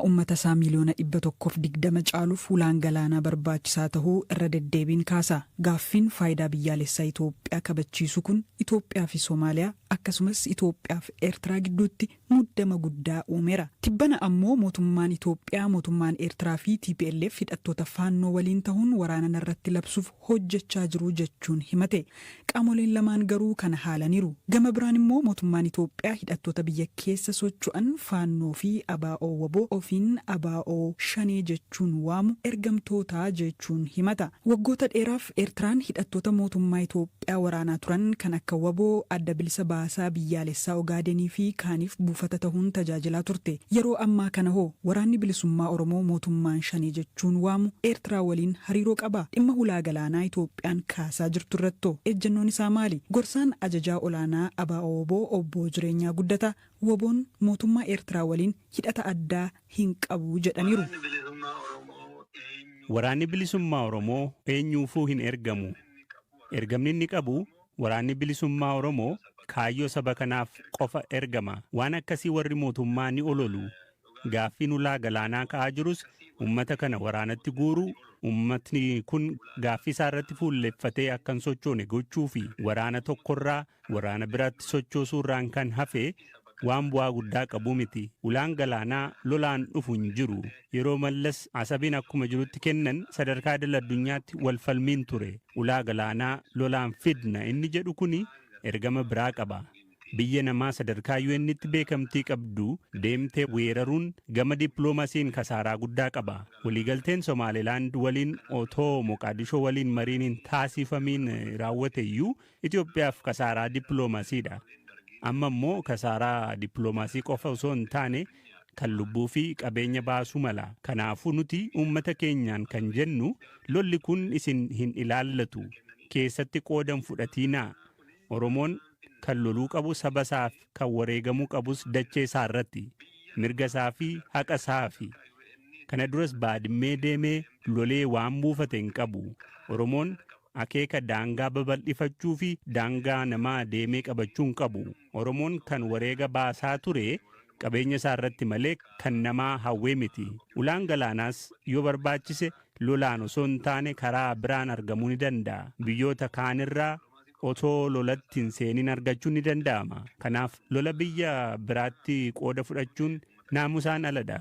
uummata isaa miliyoona 120 caaluuf ulaan galaanaa barbaachisaa tahuu irra deddeebiin kaasa. Gaaffiin faayidaa biyyaalessaa Itoophiyaa kabachiisu kun Itoophiyaa fi Soomaaliyaa akkasumas Itoophiyaa fi Eertiraa gidduutti muddama guddaa uumeera. Tibbana ammoo mootummaan Itoophiyaa, mootummaan Eertiraa fi TPLF hidhattoota faannoo waliin tahuun waraana irratti labsuuf hojjechaa jiru jechuun himate. Qaamoleen lamaan garuu kana haalaniiru. Gama biraan immoo mootummaan Itoophiyaa hidhattoota biyya keessa socho'an faannoo fi ABO-WBO ofiin ABO-5 jechuun waamu ergamtoota jechuun himata. Waggoota dheeraaf Eertiraan hidhattoota mootummaa Itoophiyaa waraanaa turan kan akka WBO, adda bilisa baasaa biyyaalessaa Ogaadenii fi kaaniif buufata tahuun tajaajilaa turte. Yeroo ammaa kana hoo waraanni bilisummaa Oromoo mootummaan 5 jechuun waamu Eertiraa waliin hariiroo qaba. Dhimma ulaa galaanaa Itoophiyaan kaasaa jirtu irratti ejjennoon isaa maali? Gorsaan ajajaa olaanaa ABO-WBO obbo Jireenyaa Guddata WBO'n mootummaa Eertiraa waliin hidhata addaa hin qabu jedhaniiru. Waraanni bilisummaa Oromoo eenyuufuu hin ergamu. Ergamni inni qabu waraanni bilisummaa Oromoo kaayyoo saba kanaaf qofa ergama. Waan akkasii warri mootummaa ni ololu. Gaaffiin ulaa galaanaa ka'aa jirus ummata kana waraanatti guuru. Ummatni kun gaaffii isaa irratti fuulleffatee akkan sochoone gochuu fi waraana tokkorraa waraana biraatti sochoosuurraan kan hafe waan bu'aa guddaa qabu miti. Ulaan galaanaa lolaan dhufu hin jiru. Yeroo mallas asabiin akkuma jirutti kennan sadarkaa idil-addunyaatti wal falmiin ture. Ulaa galaanaa lolaan fidna inni jedhu kuni ergama biraa qaba. Biyya namaa sadarkaa UN'tti beekamtii qabdu deemtee weeraruun gama diploomasiin kasaaraa guddaa qaba. Waliigalteen Somaalilaand waliin otoo Moqaadishoo waliin mariin hin taasifamiin raawwate iyyuu Itoophiyaaf kasaaraa diploomasiidha. Amma immoo kasaaraa diplomasii qofa osoo hin taane kan lubbuu fi qabeenya baasuu mala. Kanaafuu nuti uummata keenyaan kan jennu lolli kun isin hin ilaallatu. Keessatti qoodan fudhatiinaa. Oromoon kan loluu qabu saba isaaf kan wareegamuu qabus dachee isaa irratti mirga isaa fi haqa isaa fi kana duras baadimmee deemee lolee waan buufate hin qabu. Oromoon akeeka daangaa babal'ifachuu fi daangaa namaa deemee qabachuu hin qabu. Oromoon kan wareega baasaa ture qabeenya isaa irratti malee kan namaa hawwee miti. Ulaan galaanaas yoo barbaachise lolaan osoo hin taane karaa biraan argamuu ni danda'a. Biyyoota kaanirraa otoo lolatti hin seenin argachuun ni danda'ama. Kanaaf lola biyya biraatti qooda fudhachuun naamusaan aladha.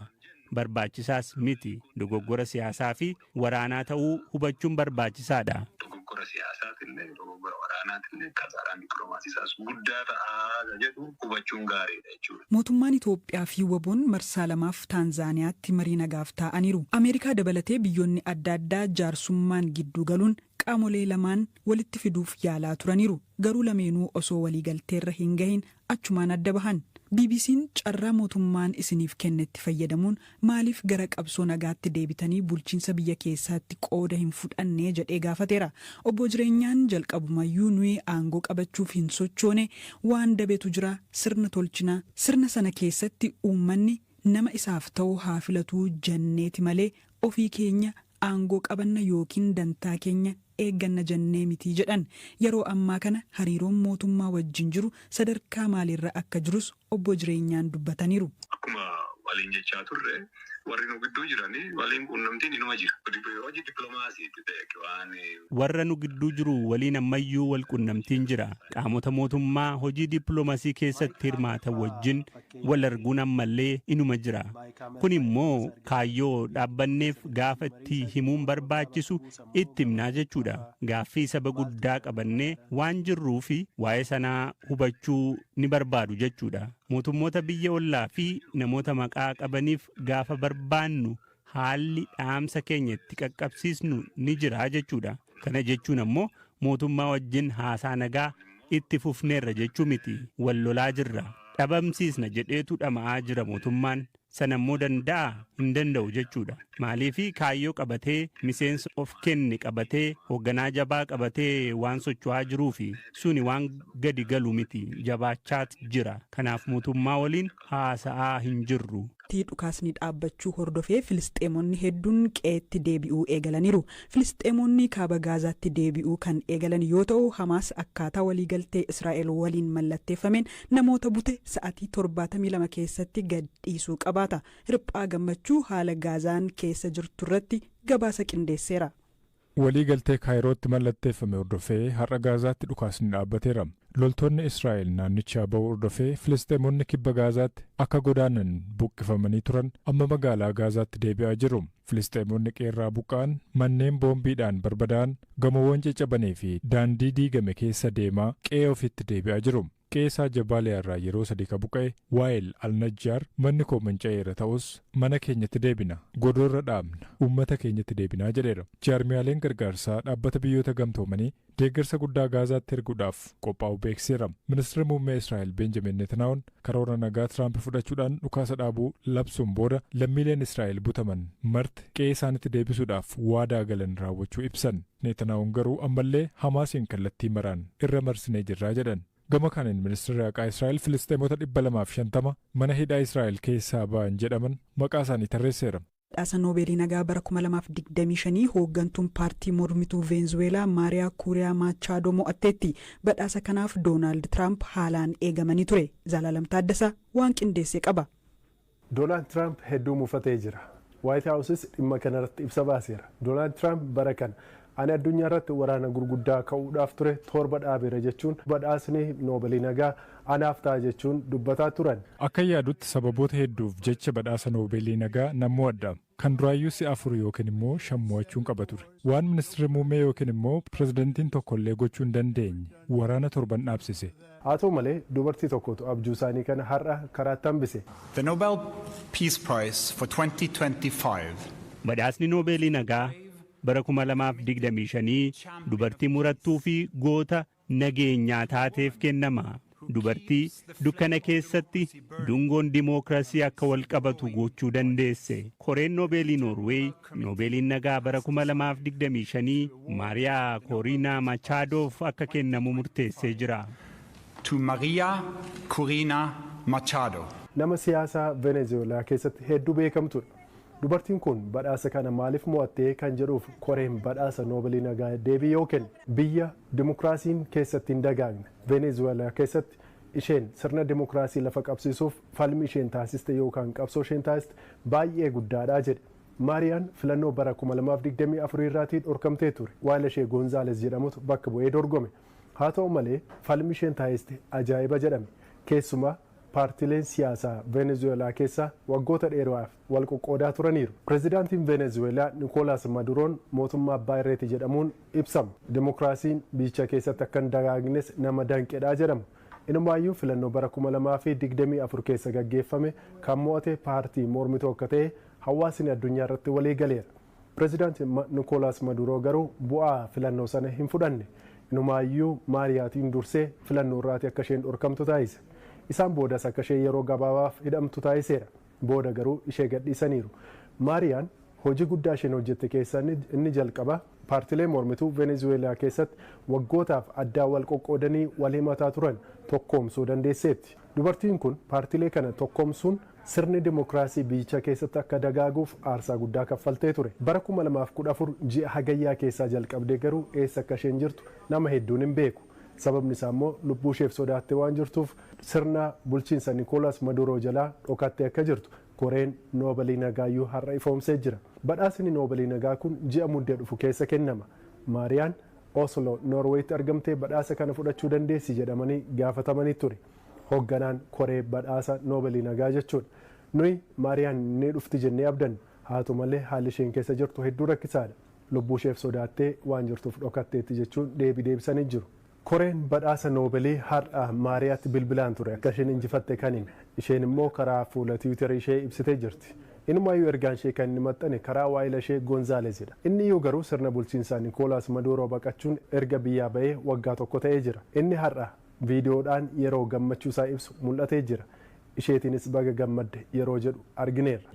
Barbaachisaas miti. Dogoggora siyaasaa fi waraanaa ta'uu hubachuun barbaachisaadha. Dogoggora siyaasaatillee dogoggora waraanaatillee kasaaraan dipiloomaasiisaas guddaa ta'aa jedhu hubachuun gaariidha jechuudha. Mootummaan Itoophiyaa fi WBO'n marsaa lamaaf Taanzaaniyaatti marii nagaaf taa'aniiru. Ameerikaa dabalatee biyyoonni adda addaa jaarsummaan gidduu galuun qaamolee lamaan walitti fiduuf yaalaa turaniiru. Garuu lameenuu osoo waliigalteerra hin gahin achumaan adda bahan. BBC'n carraa mootummaan isiniif kennetti fayyadamuun maaliif gara qabsoo nagaatti deebitanii bulchiinsa biyya keessaatti qooda hin fudhannee jedhee gaafateera. Obbo Jireenyaan jalqabumayyuu nuyi aangoo qabachuuf hin sochoone waan dabeetu jira sirna tolchinaa. Sirna sana keessatti uummanni nama isaaf ta'u haa filatuu jenneeti malee ofii keenya aangoo qabanna yookiin dantaa keenya eegganna jennee miti jedhan. Yeroo ammaa kana hariiroon mootummaa wajjin jiru sadarkaa maalirra akka jirus obbo Jireenyaan dubbataniiru. Akkuma waliin jechaa turre warri nu gidduu jiranii waliin quunnamtiin inuma jira. Hojii dipiloomaasiitti ta'e waan warra nu gidduu jiru waliin ammayyuu wal quunnamtiin jira. Qaamota mootummaa hojii dipiloomaasii keessatti hirmaatan wajjin wal arguun ammallee inuma jira. Kun immoo kaayyoo dhaabbanneef gaafa itti himuun barbaachisu itti himnaa jechuudha. Gaaffii saba guddaa qabannee waan jirruu fi waa'ee sanaa hubachuu ni barbaadu jechuudha. Mootummoota biyya ollaa fi namoota maqaa qabaniif gaafa barbaannu haalli dhaamsa keenya itti qaqqabsiisnu ni jira jechuudha. Kana jechuun ammoo mootummaa wajjin haasaa nagaa itti fufneerra jechuu miti. Wal lolaa jirra. Dhabamsiisna jedheetu dhama'aa jira mootummaan. Sanammoo danda'a hin danda'u jechuudha. Maaliifi kaayyoo qabatee miseensa of kenne qabatee hoogganaa jabaa qabatee waan socho'aa jiruu fi suni waan gadi galu miti jabaachaat jira. Kanaaf mootummaa waliin haasa'aa hin jirru. dhukaasni dhaabbachuu hordofee Filisxeemonni hedduun qe'eetti deebi'uu eegalaniiru. Filisxeemonni kaaba Gaazaatti deebi'uu kan eegalan yoo ta'u Hamaas akkaataa waliigaltee Israa'el waliin mallatteeffameen namoota bute sa'aatii 72 keessatti gad dhiisuu qabaata. Hirphaa Gammachuu haala Gaazaan keessa jirtu irratti gabaasa qindeesseera. waliigaltee kaayirootti mallatteeffame hordofee har'a Gaazaatti dhukaasni dhaabbateera. Loltoonni Israa'el naannichaa ba'uu hordofee Filisxeemonni kibba Gaazaatti akka godaanan buqqifamanii turan amma magaalaa Gaazaatti deebi'aa jiru. Filisxeemonni qeerraa buqqa'an manneen boombiidhaan barbadaa'an gamoowwan caccabanii fi daandii diigame keessa deemaa qe'ee ofitti deebi'aa jiru. Qeesaa Jabaaliyaa irraa yeroo sadii ka buqqa'e Waa'el Alnajjaar manni koo manca'eera ta'us mana keenyatti deebina godoorra dhaabna uummata keenyatti deebinaa jedheera. Jaarmiyaaleen gargaarsaa dhaabbata biyyoota gamtoomanii deeggarsa guddaa Gaazaatti erguudhaaf qophaa'u beeksiseera. Ministeerri muummee Israa'el Benjamin Netanyahuun karoora nagaa Tiraamp fudhachuudhaan dhukaasa dhaabuu labsuun booda lammiileen Israa'el butaman marti qe'ee isaanitti deebisuudhaaf waadaa galan raawwachuu ibsan. Netanyahuun garuu ammallee Hamaasiin kallattii maraan irra marsinee jirraa jedhan. Gama kanaan ministeerri haqaa Israa'el Filisxeemota 250 mana hidhaa Israa'el keessaa ba'an jedhaman maqaa isaanii tarreesseera. Badhaasa Noobeelii nagaa bara 2025 hooggantuun paartii mormituu Veenzuweelaa Maariyaa Kuuriyaa Maachaadoo mo'atteetti. Badhaasa kanaaf Doonaald Tiraamp haalaan eegamanii ture. Zalaalam Taaddasaa waan qindeessee qaba. Doonaald Tiraamp hedduu mufatee jira. Waayit Haawusis dhimma kanarratti ibsa baaseera. Doonaald Tiraamp bara kana ani addunyaa irratti waraana gurguddaa ka'uudhaaf ture torba dhaabeera jechuun badhaasni Noobeelii nagaa anaaf ta'a jechuun dubbataa turan. Akka yaadutti sababoota hedduuf jecha badhaasa Noobeelii nagaa namuu adda. Kan duraayyuu si'a 4 yookiin immoo 5 mo'achuun qaba ture. Waan ministeerri muummee yookiin immoo pirezidantiin tokkollee gochuu hin dandeenye waraana torban dhaabsise. Haa ta'u malee dubartii tokkotu abjuu isaanii kana har'a karaatti hambise. The Nobel Peace Prize for 2025. Badhaasni Noobeelii nagaa bara 2025 dubartii murattuu fi goota nageenyaa taateef kennama. Dubartii dukkana keessatti dungoon dimookiraasii akka wal qabatu gochuu dandeesse. Koreen Noobeelii Noorweey Noobeeliin nagaa bara 2025 Maariyaa Kooriinaa Machaadoof akka kennamu murteessee jira. To Maria Corina Machado. Nama siyaasaa Venezuelaa keessatti hedduu beekamtudha. Dubartiin kun badhaasa kana maaliif mo'attee kan jedhuuf koreen badhaasa Noobeelii nagaa deebii yoo kenne biyya dimookiraasiin keessatti hin dagaagne Venezuelaa keessatti isheen sirna dimookiraasii lafa qabsiisuuf falmi isheen taasiste yookaan qabsoo isheen taasiste baay'ee guddaadha jedhe. Maariyaan filannoo bara 2024 irraatii dhorkamtee ture. Waa'ila ishee Goonzaales jedhamutu bakka bu'ee dorgome. Haa ta'u malee falmi isheen taasiste ajaa'iba jedhame. Keessumaa paartileen siyaasaa Venezuelaa keessa waggoota dheeraaf wal qoqqoodaa turaniiru. Pirezidaantiin Venezuelaa Nikolaas Maduroon mootummaa abbaa irreeti jedhamuun ibsamu. Dimookiraasiin biyya keessatti akka hin dagaagnes nama danqedhaa jedhamu. Inumaayyuu filannoo bara 2024 keessa gaggeeffame kan mo'ate paartii mormituu akka ta'e hawaasni addunyaa irratti walii galeera. Pirezidaantiin Nikolaas Maduroo garuu bu'aa filannoo sana hin fudhanne. Inumaayyuu Maariyaatiin dursee filannoo irraati akka isheen dhorkamtu taasise. Isaan boodas akka ishee yeroo gabaabaaf hidhamtu taasiseera. Booda garuu ishee gadhiisaniiru. Maariyaan hojii guddaa isheen hojjette keessaa inni jalqaba paartilee mormituu Venezuelaa keessatti waggootaaf addaa wal qoqqoodanii wal himataa turan tokkoomsuu dandeesseetti. Dubartiin kun paartilee kana tokkoomsuun sirni dimookiraasii biyya keessatti akka dagaaguuf aarsaa guddaa kaffaltee ture. Bara 2014 ji'a hagayyaa keessaa jalqabdee garuu eessa akka isheen jirtu nama hedduun hin beeku. Sababni isaa immoo lubbuu isheef sodaattee waan jirtuuf sirna bulchiinsa Nikolaas Maduroo jalaa dhokattee akka jirtu koreen Noobeelii nagaayyuu har'a ifoomsee jira. Badhaasni Noobeelii nagaa kun ji'a muddee dhufu keessa kennama. Maariyaan Oslo Noorweetti argamtee badhaasa kana fudhachuu dandeessi jedhamanii gaafatamanii ture. Hoogganaan koree badhaasa Noobeelii nagaa jechuudha. Nuyi Maariyaan ni dhufti jennee abdanna. Haa ta'u malee haalli isheen keessa jirtu hedduu rakkisaadha. Lubbuu isheef sodaattee waan jirtuuf dhokatteetti jechuun deebisanii jiru. Koreen badhaasa Noobeelii har'a Maariyaatti bilbilaan ture akka isheen injifatte kan hime. Isheen immoo karaa fuula Tiwiitarii ishee ibsitee jirti. Inumaayyuu ergaan ishee kan inni maxxane karaa waa'ila ishee Goonzaalesidha. Inni iyyuu garuu sirna bulchiinsaa Nikolaas Maduroo baqachuun erga biyyaa bahee waggaa tokko ta'ee jira. Inni har'a viidiyoodhaan yeroo gammachuu isaa ibsu mul'atee jira. Isheetiinis baga gammadde yeroo jedhu argineerra.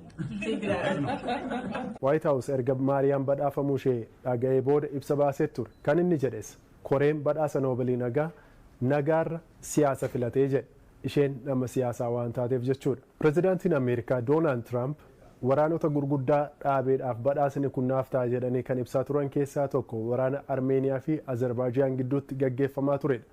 Waayit Haawus erga Maariyaan badhaafamuu ishee dhaga'ee booda ibsa baasee ture. Kan inni jedhes koreen badhaasa Noobeelii nagaa nagaarra siyaasa filatee jedhe. isheen nama siyaasaa waan taateef jechuudha. Pireezidaantiin Ameerikaa Doonaald Tiraamp waraanota gurguddaa dhaabeedhaaf badhaasni kun naaf ta'a jedhanii kan ibsaa turan keessaa tokko waraana Armeeniyaa fi Azerbaajiyaan gidduutti gaggeeffamaa turedha.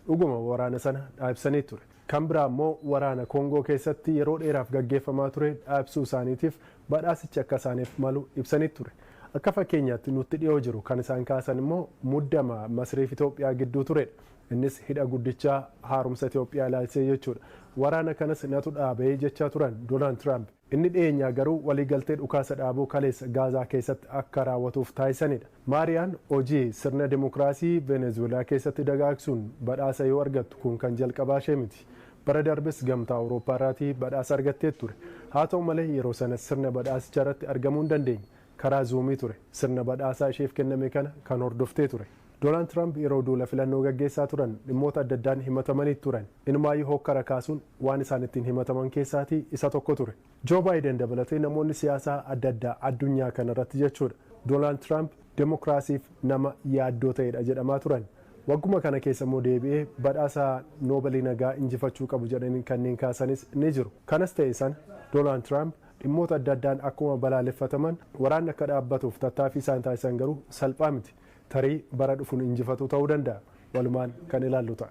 Dhuguma waraana sana dhaabsanii ture. Kan biraa immoo waraana Koongoo keessatti yeroo dheeraaf gaggeeffamaa ture dhaabsuu isaaniitiif badhaasichi akka isaaniif malu ibsanii ture. Akka fakkeenyaatti nutti dhiyoo jiru kan isaan kaasan immoo muddama Masrii fi Itoophiyaa gidduu turedha. Innis hidha guddichaa haaromsa Itoophiyaa ilaalchisee jechuudha. Waraana kanas natu dhaabee jechaa turan Doonaald Tiraamp. Inni dhiyeenyaa garuu waliigaltee dhukaasa dhaabuu kaleessa Gaazaa keessatti akka raawwatuuf taasisanidha. Maariyaan hojii sirna dimokiraasii Venezuelaa keessatti dagaagsuun badhaasa yoo argattu kun kan jalqabaa ishee miti. Bara darbes gamtaa Awurooppaa irraatii badhaasa argattee ture. Haa ta'u malee yeroo sana sirna badhaasicha irratti argamuu hin dandeenye. Karaa zuumii ture. Sirna badhaasaa isheef kenname kana kan hordoftee ture. Doonaald Tiraamp yeroo duula filannoo gaggeessaa turan dhimmoota adda addaan himatamanii turan. Inumaayyuu hokkara kaasuun waan isaan ittiin himataman keessaatii isa tokko ture. Joo Baayiden dabalatee namoonni siyaasaa adda addaa addunyaa kanarratti jechuudha. Doonaald Tiraamp demokiraasiif nama yaaddoo ta'edha jedhamaa turan. Wagguma kana keessa immoo deebi'ee badhaasa Noobeelii nagaa injifachuu qabu jedhanii kanneen kaasanis ni jiru. Kanas ta'e sana Doonaald Tiraamp dhimmoota adda addaan akkuma balaaleffataman waraanni akka dhaabbatuuf tattaaffii isaan taasisan garuu salphaa miti. Tarii bara dhufuun injifatu ta'uu danda'a. Walumaan kan ilaallu ta'a.